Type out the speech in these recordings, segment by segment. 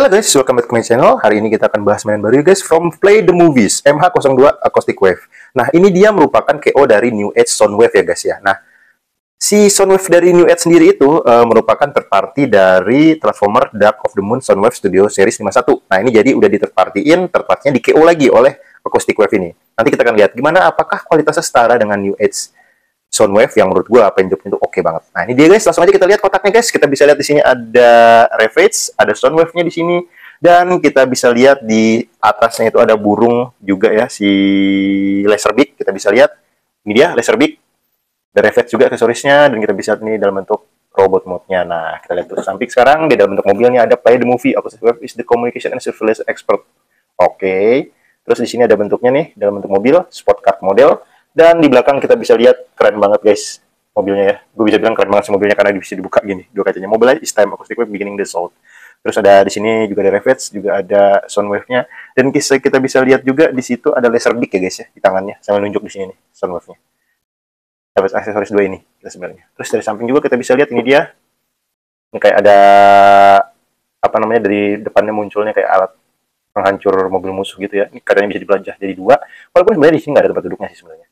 Halo guys, welcome back to my channel. Hari ini kita akan bahas mainan baru ya guys, from Play the Movies MH02 Acoustic Wave. Nah, ini dia merupakan KO dari New Age Soundwave ya guys ya. Nah, si Soundwave dari New Age sendiri itu merupakan third party dari Transformer Dark of the Moon Soundwave Studio Series 51. Nah, ini jadi udah di third party-in, third party-nya di KO lagi oleh Acoustic Wave ini. Nanti kita akan lihat gimana apakah kualitasnya setara dengan New Age Soundwave yang menurut gue paint-nya itu oke banget. Nah, ini dia guys, langsung aja kita lihat kotaknya guys. Kita bisa lihat di sini ada Ravage, ada Soundwave-nya di sini, dan kita bisa lihat di atasnya itu ada burung juga ya, si Laserbeak. Kita bisa lihat ini dia Laserbeak, ada Ravage juga aksesorisnya, dan kita bisa lihat ini dalam bentuk robot mode-nya. Nah, kita lihat terus samping sekarang di dalam bentuk mobilnya ada Play the Movie, Acoustic Wave is the communication and surveillance expert. Oke. Terus di sini ada bentuknya nih dalam bentuk mobil, sport car model. Dan di belakang kita bisa lihat keren banget guys mobilnya ya. Gue bisa bilang keren banget sih mobilnya karena bisa dibuka gini dua kacanya. Mobilnya is time Acoustic Wave beginning the sound. Terus ada di sini juga ada Ravage, juga ada Soundwave-nya. Dan kita bisa lihat juga di situ ada Laserbeak ya guys ya di tangannya. Sambil nunjuk di sini nih Soundwave-nya. Dapat aksesoris dua ini kita sebenarnya. Terus dari samping juga kita bisa lihat ini dia. Ini kayak ada apa namanya dari depannya munculnya kayak alat penghancur mobil musuh gitu ya. Ini kadang bisa dibelajah jadi dua. Walaupun sebenarnya di sini nggak ada tempat duduknya sih sebenarnya.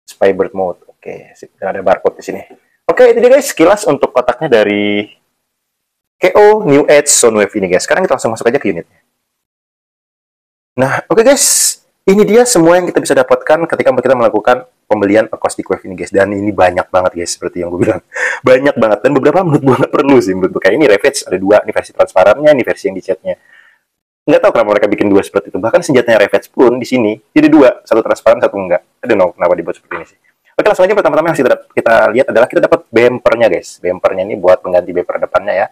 Spybird mode, oke, dan ada barcode di sini. Oke, itu dia guys, sekilas untuk kotaknya dari KO New Age Soundwave ini guys. Sekarang kita langsung masuk aja ke unitnya. Nah, oke guys, ini dia semua yang kita bisa dapatkan ketika kita melakukan pembelian Acoustic Wave ini guys. Dan ini banyak banget guys, seperti yang gue bilang, banyak banget. Dan beberapa menurut gue nggak perlu sih, menurut gue kayak ini Ravage ada dua, ini versi transparannya, ini versi yang dicatnya. Nggak tahu kenapa mereka bikin dua seperti itu. Bahkan senjatanya Ravage pun di sini jadi dua, satu transparan, satu enggak. I don't know kenapa dibuat seperti ini sih. Oke, langsung aja pertama-tama yang kita lihat adalah kita dapat bumpernya guys. Bumpernya ini buat pengganti bumper depannya ya.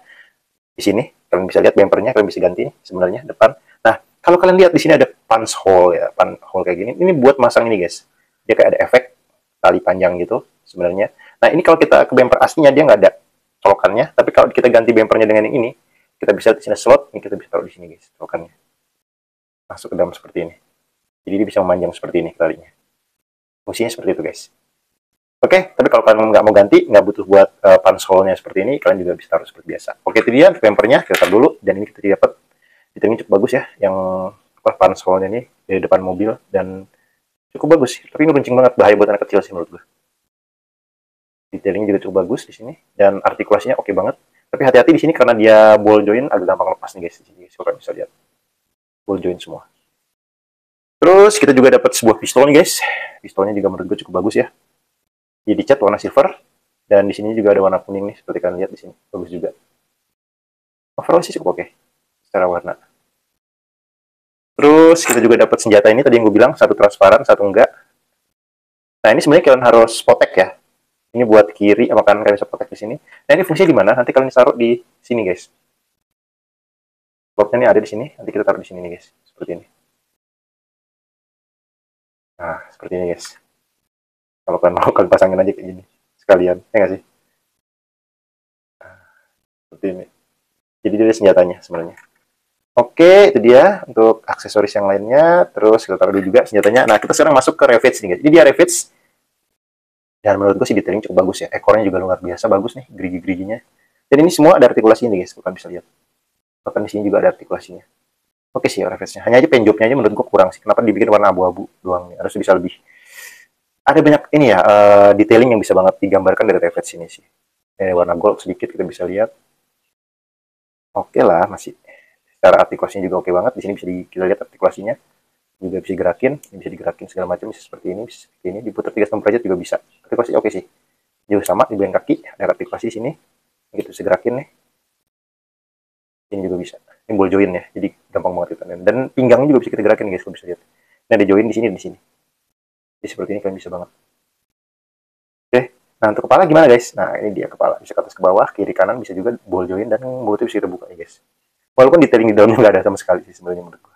Di sini kalian bisa lihat bumpernya, kalian bisa ganti sebenarnya depan. Nah, kalau kalian lihat di sini ada punch hole ya, punch hole kayak gini. Ini buat masang ini guys. Dia kayak ada efek tali panjang gitu sebenarnya. Nah, ini kalau kita ke bumper aslinya dia nggak ada colokannya, tapi kalau kita ganti bumpernya dengan yang ini, kita bisa di sini slot, ini kita bisa taruh di sini guys, colokannya. Masuk ke dalam seperti ini. Jadi dia bisa memanjang seperti ini talinya. Fungsinya seperti itu guys. Oke, tapi kalau kalian nggak mau ganti, nggak butuh buat punch hole-nya seperti ini, kalian juga bisa taruh seperti biasa. Oke, itu dia bumpernya, kita taruh dulu. Dan ini kita dapat detailing cukup bagus ya, yang punch hole-nya ini dari depan mobil, dan cukup bagus. Tapi ini runcing banget, bahaya buat anak kecil sih menurut gue. Detailing juga cukup bagus di sini, dan artikulasinya oke banget. Tapi hati-hati di sini karena dia ball joint agak gampang lepas nih guys. Di sini kalian bisa lihat ball joint semua. Terus kita juga dapat sebuah pistol nih guys. Pistolnya juga menurut gue cukup bagus ya. Dia dicat warna silver dan di sini juga ada warna kuning nih seperti kalian lihat di sini. Bagus juga. Overall sih cukup oke secara warna. Terus kita juga dapat senjata ini tadi yang gue bilang, satu transparan, satu enggak. Nah, ini sebenarnya kalian harus potek ya. Ini buat kiri sama kanan kalian bisa potek di sini. Nah, ini fungsinya di mana? Nanti kalian taruh di sini guys. Slotnya ini ada di sini. Nanti kita taruh di sini nih guys. Seperti ini. Nah, seperti ini guys. Kalau kalian mau, kalian pasangin aja kayak gini. Sekalian. Ya nggak sih? Nah, seperti ini. Jadi dia senjatanya sebenarnya. Oke, itu dia untuk aksesoris yang lainnya. Terus kita taruh dulu juga senjatanya. Nah, kita sekarang masuk ke Ravage nih guys. Ini dia Ravage. Dan menurut gue sih detailing cukup bagus ya. Ekornya juga luar biasa bagus nih, gerigi-geriginya. Dan ini semua ada artikulasinya nih guys, kalian bisa lihat. Bahkan di sini juga ada artikulasinya. Oke sih Ravage-nya. Hanya aja penjobnya aja menurut gue kurang sih. Kenapa dibikin warna abu-abu doang nih? Harus bisa lebih. Ada banyak ini ya, detailing yang bisa banget digambarkan dari Ravage ini sih. Ini warna gold sedikit kita bisa lihat. Oke lah, masih. Secara artikulasinya juga oke banget. Di sini bisa kita lihat artikulasinya. Juga bisa digerakin segala macam, bisa seperti ini, bisa seperti ini, diputar 360 derajat juga bisa. Artikulasi oke sih. Juga sama di bagian kaki, ada artikulasi sini. Gitu bisa gerakin nih. Ini juga bisa. Ini ball joint ya, jadi gampang banget kita. Dan pinggangnya juga bisa kita gerakin guys, kalau bisa lihat. Nah, ada joint di sini, di sini. Jadi seperti ini kalian bisa banget. Oke, nah untuk kepala gimana guys? Nah, ini dia kepala. Bisa ke atas ke bawah, kiri kanan, bisa juga ball joint dan mulutnya bisa kita buka nih guys. Walaupun detailing di dalamnya nggak ada sama sekali sih sebenarnya menurut gue.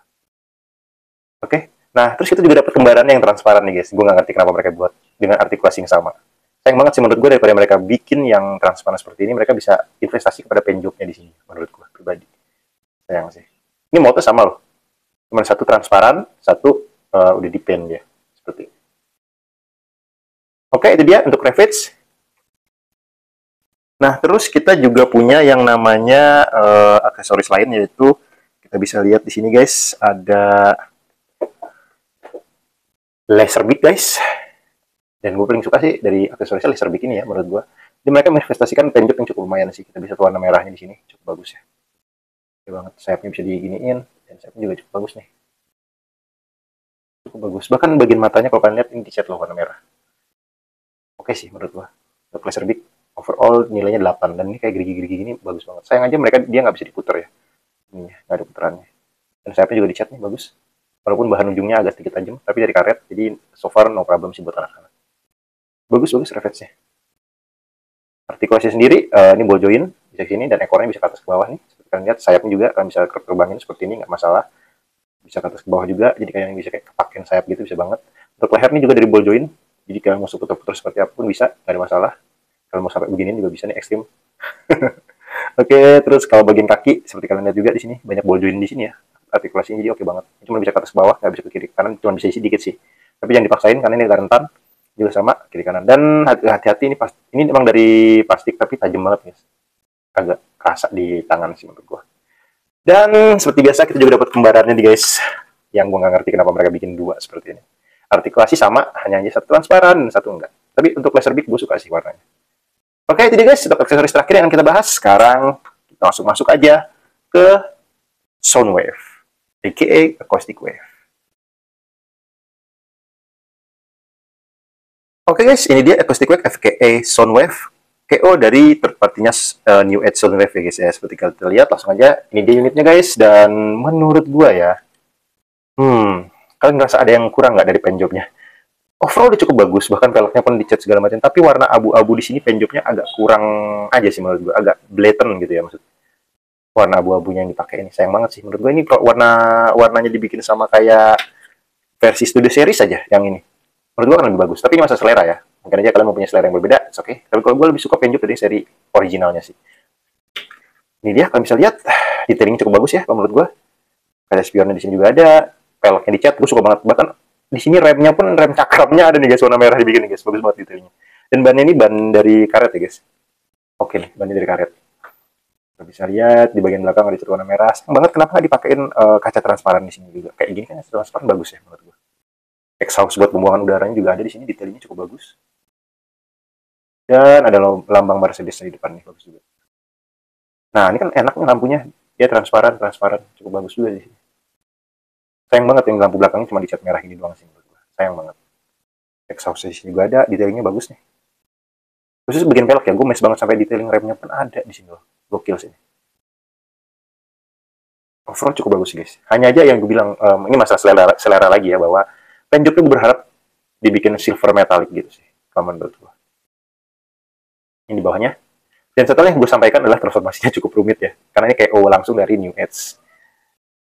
Oke, nah terus kita juga dapat kembarannya yang transparan nih guys. Gue nggak ngerti kenapa mereka buat dengan artikulasi yang sama. Sayang banget sih menurut gue daripada mereka bikin yang transparan seperti ini, mereka bisa investasi kepada penjobnya di sini. Menurut gue pribadi, sayang sih. Ini motor sama loh, cuma satu transparan, satu udah di pen dia seperti ini. Oke, itu dia untuk Ravage. Nah terus kita juga punya yang namanya aksesoris lain yaitu Kita bisa lihat di sini guys, ada Laserbeak guys. Dan gue paling suka sih dari aksesorisnya Laserbeak ini ya menurut gue. Jadi mereka menginvestasikan penjok yang cukup lumayan sih. Kita bisa warna merahnya di sini, cukup bagus ya. Oke banget, sayapnya bisa diginiin dan sayapnya juga cukup bagus nih. Cukup bagus. Bahkan bagian matanya kalau kalian lihat ini dicat loh warna merah. Oke sih menurut gue. Untuk Laserbeak overall nilainya 8 dan ini kayak gerigi-gerigi gini bagus banget. Sayang aja mereka dia nggak bisa diputer ya. Ini nggak ada puterannya. Dan sayapnya juga dicat nih bagus. Walaupun bahan ujungnya agak sedikit tajam, tapi dari karet, jadi so far no problem sih buat anak-anak. Bagus Reflexnya. Artikulasi sendiri, ini ball joint bisa sini dan ekornya bisa ke atas ke bawah nih. Seperti kalian lihat, sayapnya juga kalian bisa terbangin seperti ini, nggak masalah. Bisa ke atas ke bawah juga, jadi kalian bisa kayak kepakein sayap gitu bisa banget. Untuk leher ini juga dari ball joint, jadi kalian mau putar-putar seperti apapun bisa, nggak ada masalah. Kalau mau sampai begini juga bisa nih ekstrim. Oke, terus kalau bagian kaki, seperti kalian lihat juga di sini banyak ball joint di sini ya. Artikulasinya jadi oke banget. Cuma bisa ke atas ke bawah, nggak bisa ke kiri kanan, cuma bisa isi dikit sih. Tapi jangan dipaksain karena ini agak rentan. Juga sama kiri kanan. Dan hati-hati ini memang dari plastik tapi tajam banget guys. Agak kerasa di tangan sih menurut gua. Dan seperti biasa kita juga dapat kembarannya nih guys. Yang gua nggak ngerti kenapa mereka bikin dua seperti ini. Artikulasi sama, hanya satu transparan, satu enggak. Tapi untuk Laserbeak gua suka sih warnanya. Oke, itu dia guys untuk aksesoris terakhir yang akan kita bahas. Sekarang kita langsung masuk aja ke Soundwave, aka Acoustic Wave. Oke guys, ini dia Acoustic Wave aka Soundwave. KO dari third partinya New Edge Soundwave ya guys ya. Seperti kalian lihat langsung aja ini dia unitnya guys. Dan menurut gua ya, kalian ngerasa ada yang kurang nggak dari penjobnya? Overall udah cukup bagus, bahkan velgnya pun dicat segala macam. Tapi warna abu-abu di sini penjobnya agak kurang aja sih menurut gua, agak blatant gitu ya maksud. Warna abu-abunya yang dipakai ini sayang banget sih menurut gua. Ini kalau warnanya dibikin sama kayak versi Studio Series aja yang ini. Menurut gua kan lebih bagus. Tapi ini masalah selera ya. Mungkin aja kalian mau punya selera yang berbeda, oke. Okay. Tapi kalau gua lebih suka penjob dari seri originalnya sih. Ini dia, kalian bisa lihat detailingnya cukup bagus ya, menurut gua. Kayak spionnya di sini juga ada, peleknya dicat, gua suka banget. Bahkan di sini remnya pun rem cakramnya ada nih guys, warna merah dibikin nih guys, bagus banget detailnya. Dan bannya ini ban dari karet ya guys. Oke nih, bannya dari karet. Kita bisa lihat di bagian belakang ada dicat warna merah. Sayang banget kenapa nggak dipakein kaca transparan di sini juga. Kayak gini kan kaca transparan bagus ya menurut gua. Exhaust buat pembuangan udaranya juga ada di sini, detailnya cukup bagus. Dan ada lambang Mercedes di depan nih, bagus juga. Nah, ini kan enaknya lampunya, dia transparan, cukup bagus juga di sini. Sayang banget yang lampu belakangnya cuma dicat merah ini doang sih menurut gua. Sayang banget. Exhaust di sini juga ada, detailingnya bagus nih. Khusus bagian pelek ya, gue mes banget sampai detailing remnya pun ada di sini loh. Gokil sih. Overall cukup bagus guys. Hanya aja yang gue bilang, ini masalah selera lagi ya, bahwa penjoknya gue berharap dibikin silver metallic gitu sih. Kalau menurut gue. Ini di bawahnya. Dan setelah yang gue sampaikan adalah transformasinya cukup rumit ya. Karena ini kayak langsung dari New Edge.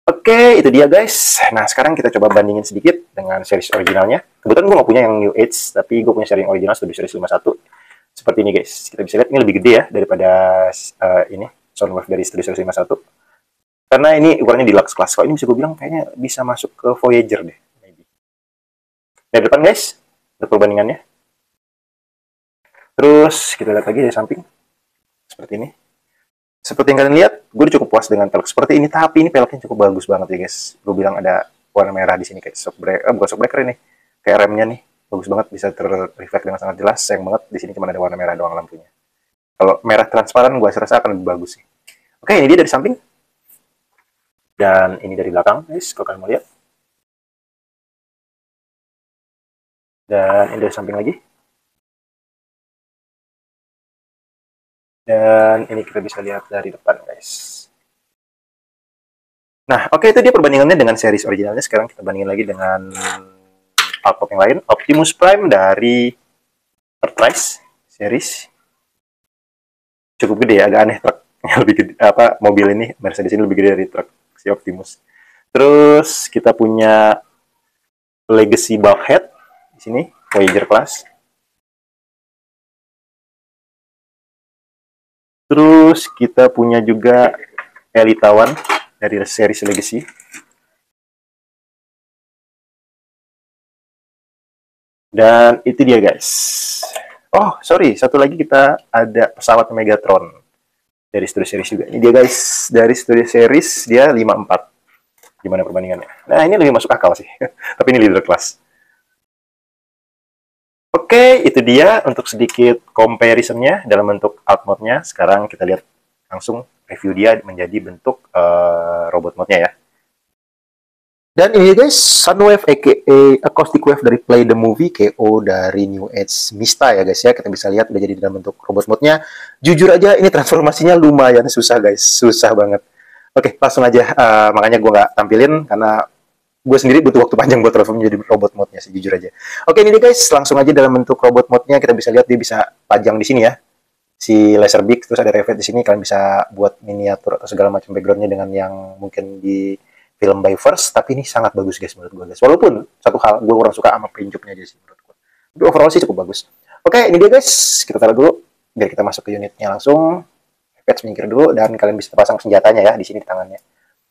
Oke, itu dia guys. Nah, sekarang kita coba bandingin sedikit dengan series originalnya. Kebetulan gue nggak punya yang New Edge, tapi gue punya seri yang original, Studio Series 51. Seperti ini guys. Kita bisa lihat ini lebih gede ya daripada ini Soundwave dari Studio Series 51. Karena ini ukurannya deluxe class. Kalau ini bisa gue bilang kayaknya bisa masuk ke Voyager deh. Dari depan guys, untuk perbandingannya. Terus kita lihat lagi dari samping. Seperti ini. Seperti yang kalian lihat, gue cukup puas dengan pelek seperti ini. Tapi ini peleknya cukup bagus banget ya guys. Gue bilang ada warna merah di sini kayak shockbreaker, bukan shockbreaker ini. Kayak remnya nih, bagus banget, bisa terreflect dengan sangat jelas. Sayang banget di sini cuma ada warna merah doang lampunya. Kalau merah transparan, gue rasa akan lebih bagus sih. Oke, ini dia dari samping. Dan ini dari belakang, guys, kalau kalian mau lihat. Dan ini dari samping lagi. Dan ini kita bisa lihat dari depan, guys. Nah, oke, itu dia perbandingannya dengan series originalnya. Sekarang kita bandingin lagi dengan Alpop yang lain. Optimus Prime dari Earthrise series. Cukup gede ya, agak aneh truk. Lebih gede, mobil ini, Mercedes ini lebih gede dari truk si Optimus. Terus kita punya Legacy Bulkhead di sini, Voyager class. Terus kita punya juga Elita One dari series Legacy. Dan itu dia guys. Oh sorry, satu lagi kita ada pesawat Megatron dari Studio Series juga. Ini dia guys, dari Studio Series dia 54. Gimana perbandingannya? Nah, ini lebih masuk akal sih. Tapi ini leader class. Oke, itu dia untuk sedikit comparison-nya dalam bentuk alt mode-nya. Sekarang kita lihat langsung review dia menjadi bentuk robot mode-nya ya. Dan ini guys, Sunwave aka Acoustic Wave dari Play the Movie, KO dari New Age Mista ya guys ya. Kita bisa lihat udah jadi dalam bentuk robot mode-nya. Jujur aja ini transformasinya lumayan susah guys, susah banget. Oke, langsung aja. Makanya gue nggak tampilin karena gue sendiri butuh waktu panjang buat transform menjadi robot mode-nya sih, jujur aja. Oke, ini guys, langsung aja dalam bentuk robot mode-nya. Kita bisa lihat dia bisa pajang di sini ya. Si laser beak, terus ada reflect di sini. Kalian bisa buat miniatur atau segala macam background-nya dengan yang mungkin di film by first, tapi ini sangat bagus guys menurut gue guys. Walaupun satu hal gue kurang suka sama paint-nya aja sih menurut gue. Tapi overall sih cukup bagus. Oke, ini dia guys. Kita taruh dulu biar kita masuk ke unitnya langsung. Patch minggir dulu dan kalian bisa pasang senjatanya ya di sini di tangannya.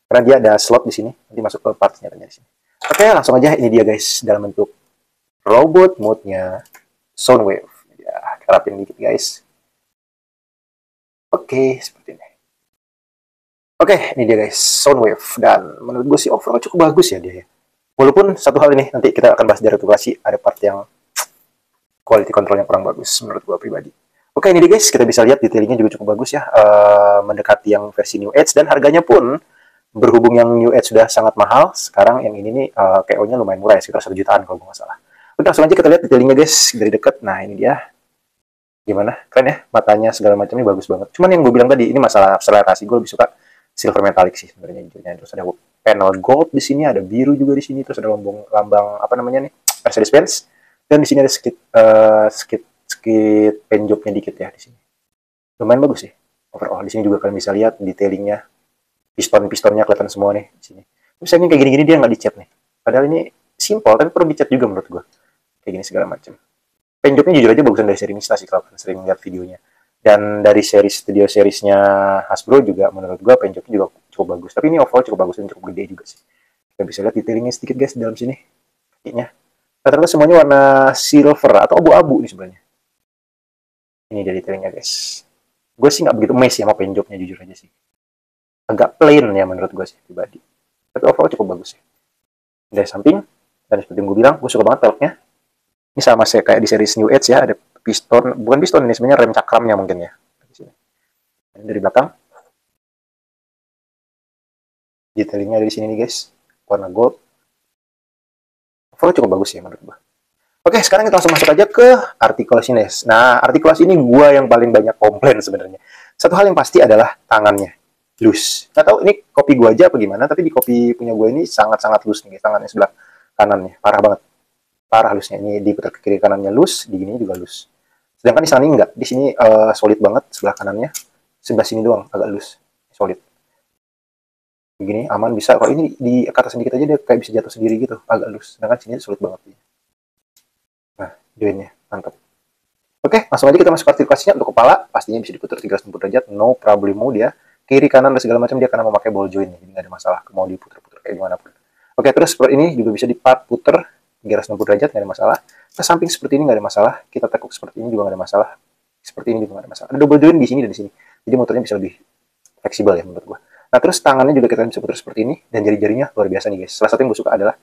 Karena dia ada slot di sini, nanti masuk ke part senjatanya di sini. Oke, langsung aja ini dia guys dalam bentuk robot mode-nya Soundwave. Ya, kita rapin dikit guys. Oke, seperti ini. Oke, ini dia guys, Soundwave. Dan menurut gue sih overall cukup bagus ya dia ya. Walaupun satu hal ini, nanti kita akan bahas dari retulasi, ada part yang quality controlnya kurang bagus menurut gue pribadi. Oke, ini dia guys, kita bisa lihat detailingnya juga cukup bagus ya. Mendekati yang versi New Age, dan harganya pun berhubung yang New Age sudah sangat mahal, sekarang yang ini nih KO-nya lumayan murah ya, sekitar 1 jutaan kalau gue nggak salah. Oke, langsung aja kita lihat detailingnya guys, dari dekat. Nah, ini dia. Gimana? Keren ya, matanya segala macamnya bagus banget. Cuman yang gue bilang tadi, ini masalah akselerasi, gue lebih suka silver metallic sih sebenarnya jujurnya. Terus ada panel gold di sini, ada biru juga di sini, terus ada lambang apa namanya nih, Mercedes-Benz, dan di sini ada sedikit paint jobnya dikit ya di sini. Lumayan bagus sih overall. Di sini juga kalian bisa lihat detailingnya, pistonnya kelihatan semua nih di sini. Misalnya kayak gini-gini dia nggak dicat nih. Padahal ini simple tapi perlu dicat juga menurut gue. Kayak gini segala macam. Paint jobnya jujur aja bagusan dari seri Mista sih kalau kalian sering lihat videonya. Dan dari studio-seriesnya Hasbro juga menurut gue paint jobnya juga cukup bagus. Tapi ini overall cukup bagus dan cukup gede juga sih. Kita bisa lihat detailingnya sedikit guys di dalam sini. Kakinya. Rata-rata semuanya warna silver atau abu-abu nih sebenarnya. Ini dari detailingnya guys. Gue sih nggak begitu amazed sama paint jobnya jujur aja sih. Agak plain ya menurut gue sih pribadi. Tapi overall cukup bagus ya. Dari samping, dan seperti yang gue bilang, gue suka banget peleknya. Ini sama kayak di series New Age ya, ada piston, bukan piston ini sebenarnya rem cakramnya mungkin ya. Ini dari belakang. Detailingnya dari sini nih guys, warna gold. Overall cukup bagus ya menurut gue. Oke, sekarang kita langsung masuk aja ke artikulasinya. Nah, artikulasi ini gue yang paling banyak komplain sebenarnya. Satu hal yang pasti adalah tangannya. Loose. Nggak tahu ini kopi gue aja apa gimana, tapi di kopi punya gue ini sangat-sangat loose nih, tangannya sebelah kanannya. Parah banget. Parah loose-nya. Ini diputar ke kiri kanannya loose, di gini juga loose. Sedangkan di sana ini enggak. Di sini solid banget sebelah kanannya. Sebelah sini doang agak loose. Solid. Begini aman bisa. Kalau ini di atas sedikit aja dia kayak bisa jatuh sendiri gitu. Agak loose. Sedangkan sini solid banget. Nah, joinnya. Mantap. Oke, langsung aja kita masuk artikulasinya. Untuk kepala, pastinya bisa diputar 360 derajat. No problemo dia. Kiri, kanan, dan segala macam dia karena memakai ball joint. Jadi nggak ada masalah. Mau diputar-putar kayak gimana pun. Oke, terus seperti ini juga bisa puter 360 derajat. Nggak ada masalah. Ke samping seperti ini nggak ada masalah. Kita tekuk seperti ini juga nggak ada masalah. Seperti ini juga nggak ada masalah. Ada double joint di sini dan di sini. Jadi motornya bisa lebih fleksibel ya menurut gua. Nah, terus tangannya juga kita bisa putar seperti ini. Dan jari-jarinya luar biasa nih guys. Salah satu yang gue suka adalah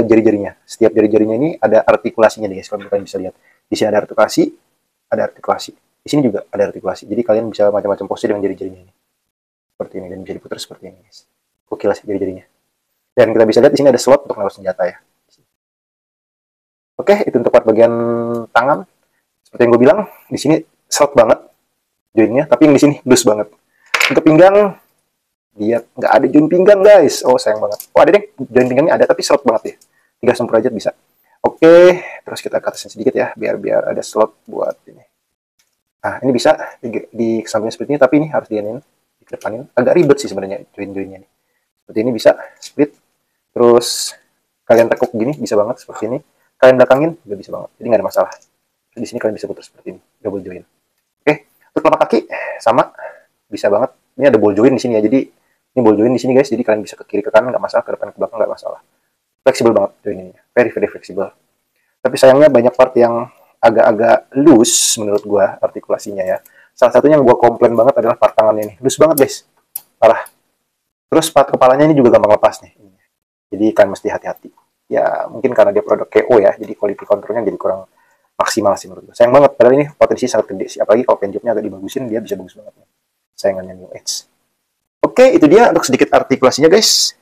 jari-jarinya. Setiap jari-jarinya ini ada artikulasinya nih guys. Kalau kalian bisa lihat. Di sini ada artikulasi. Ada artikulasi. Di sini juga ada artikulasi. Jadi kalian bisa macam-macam pose dengan jari-jarinya ini. Seperti ini. Dan bisa diputar seperti ini guys. Gokil sih jari-jarinya. Dan kita bisa lihat di sini ada slot untuk naruh senjata ya. Oke, itu untuk part bagian tangan. Seperti yang gue bilang, di sini slot banget joinnya. Tapi yang di sini loose banget. Untuk pinggang, dia nggak ada join pinggang guys. Oh sayang banget. Oh ada deh, join pinggangnya ada tapi slot banget ya. 360 derajat bisa. Oke, terus kita ke atasin sedikit ya, biar ada slot buat ini. Nah ini bisa di samping seperti ini, tapi ini harus dianin, dikedepanin. Agak ribet sih sebenarnya join-joinnya nih. Seperti ini bisa split. Terus kalian tekuk gini bisa banget seperti ini. Kalian belakangin juga bisa banget. Jadi nggak ada masalah. Terus di sini kalian bisa putar seperti ini, double join. Oke, untuk telapak kaki sama bisa banget. Ini ada ball join di sini ya. Jadi ini ball join di sini guys. Jadi kalian bisa ke kiri ke kanan nggak masalah, ke depan ke belakang nggak masalah. Fleksibel banget joinnya. Very very fleksibel. Tapi sayangnya banyak part yang agak-agak loose menurut gua artikulasinya ya. Salah satunya yang gua komplain banget adalah part tangannya ini. Loose banget guys. Parah. Terus part kepalanya ini juga gampang lepas nih. Jadi kan mesti hati-hati. Ya mungkin karena dia produk KO ya, jadi quality controlnya jadi kurang maksimal sih menurut gue. Sayang banget, padahal ini potensi sangat gede sih. Apalagi kalau penjepnya agak dibagusin, dia bisa bagus banget. Sayangannya New Edge. Oke, itu dia untuk sedikit artikulasinya guys.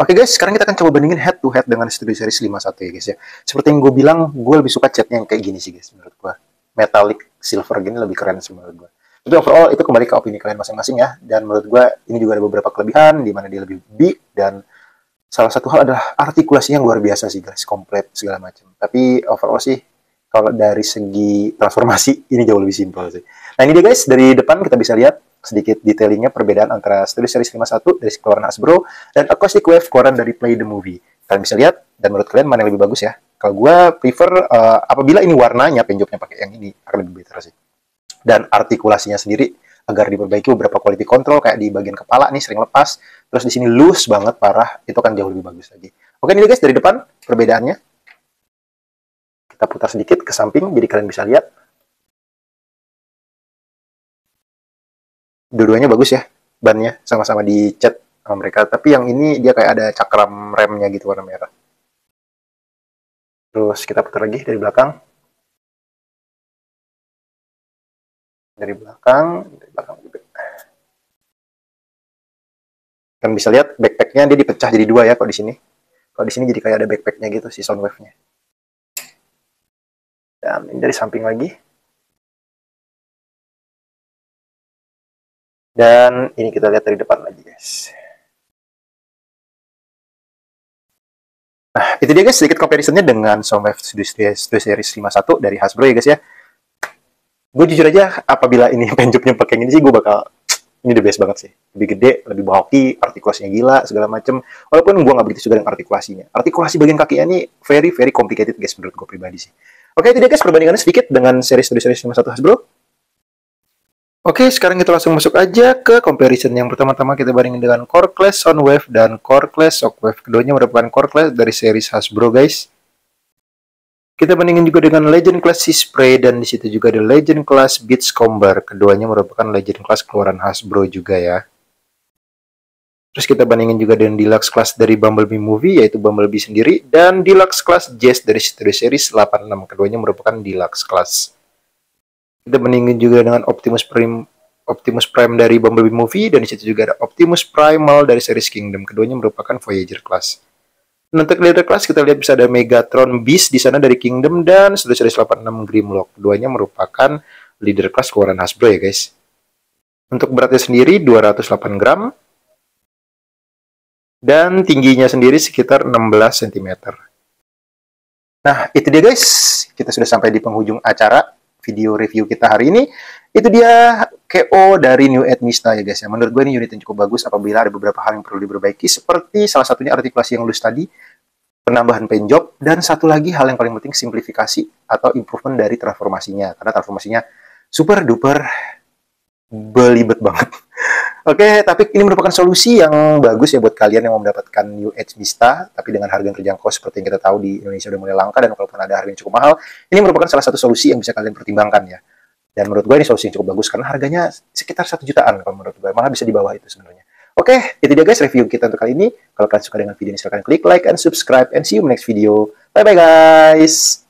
Oke guys, sekarang kita akan coba bandingin head to head dengan Studio Series 51 ya guys ya. Seperti yang gue bilang, gue lebih suka catnya yang kayak gini sih guys menurut gue. Metallic silver gini lebih keren sih menurut gue. Tapi overall itu kembali ke opini kalian masing-masing ya. Dan menurut gue ini juga ada beberapa kelebihan di mana dia lebih big, dan salah satu hal adalah artikulasinya yang luar biasa sih guys, komplit segala macam. Tapi overall sih kalau dari segi transformasi ini jauh lebih simpel sih. Nah ini dia guys, dari depan kita bisa lihat sedikit detailingnya perbedaan antara Studio Series 51 dari keluaran Hasbro dan Acoustic Wave keluaran dari Play the Movie. Kalian bisa lihat, dan menurut kalian mana yang lebih bagus ya? Kalau gue prefer apabila ini warnanya, penjoknya pakai yang ini akan lebih better sih. Dan artikulasinya sendiri agar diperbaiki beberapa quality control kayak di bagian kepala nih sering lepas, terus di sini loose banget parah, itu kan jauh lebih bagus lagi. Oke ini guys dari depan perbedaannya. Kita putar sedikit ke samping jadi kalian bisa lihat. Dua-duanya bagus ya, bannya sama-sama dicat sama mereka, tapi yang ini dia kayak ada cakram remnya gitu warna merah. Terus kita putar lagi dari belakang. Dari belakang juga. Kalian bisa lihat backpacknya dia dipecah jadi dua ya kalau di sini. Kalau di sini jadi kayak ada backpacknya gitu si Soundwave-nya. Dan ini dari samping lagi. Dan ini kita lihat dari depan lagi guys. Nah itu dia guys sedikit comparisonnya dengan Soundwave Studio Series 51 dari Hasbro ya guys ya. Gue jujur aja apabila ini penjupnya pakai ini sih gue bakal ini the best banget sih, lebih gede, lebih bulky, artikulasinya gila segala macem. Walaupun gue nggak begitu suka dengan artikulasinya, artikulasi bagian kakinya ini very very complicated guys menurut gue pribadi sih. Oke itu dia guys perbandingannya sedikit dengan series 51 Hasbro. Oke sekarang kita langsung masuk aja ke comparison. Yang pertama-tama kita bandingin dengan Core Class Soundwave dan Core Class Shockwave. Keduanya merupakan Core Class dari series Hasbro guys. Kita bandingin juga dengan Legend Class Spray, dan di situ juga ada Legend Class Beachcomber. Keduanya merupakan Legend Class keluaran Hasbro juga ya. Terus kita bandingin juga dengan Deluxe Class dari Bumblebee Movie, yaitu Bumblebee sendiri, dan Deluxe Class Jazz dari Studio Series 86. Keduanya merupakan Deluxe Class. Kita bandingin juga dengan Optimus Prime dari Bumblebee Movie, dan di situ juga ada Optimus Primal dari series Kingdom. Keduanya merupakan Voyager Class. Untuk leader class kita lihat bisa ada Megatron Beast di sana dari Kingdom, dan Studio Series 86 Grimlock. Keduanya merupakan leader class keluaran Hasbro ya guys. Untuk beratnya sendiri 208 gram. Dan tingginya sendiri sekitar 16 cm. Nah itu dia guys. Kita sudah sampai di penghujung acara video review kita hari ini. Itu dia KO dari New Edge Mista ya guys ya. Menurut gue ini unit yang cukup bagus apabila ada beberapa hal yang perlu diperbaiki, seperti salah satunya artikulasi yang loose tadi, penambahan paint job, dan satu lagi hal yang paling penting simplifikasi atau improvement dari transformasinya, karena transformasinya super duper belibet banget. Oke, tapi ini merupakan solusi yang bagus ya buat kalian yang mau mendapatkan New Edge Mista, tapi dengan harga yang terjangkau seperti yang kita tahu di Indonesia udah mulai langka, dan walaupun ada harga yang cukup mahal, ini merupakan salah satu solusi yang bisa kalian pertimbangkan ya. Dan menurut gue ini solusi yang cukup bagus karena harganya sekitar 1 jutaan kalau menurut gue, malah bisa di bawah itu sebenarnya. Oke, itu dia guys review kita untuk kali ini. Kalau kalian suka dengan video ini silahkan klik like and subscribe, and see you in next video. Bye bye guys.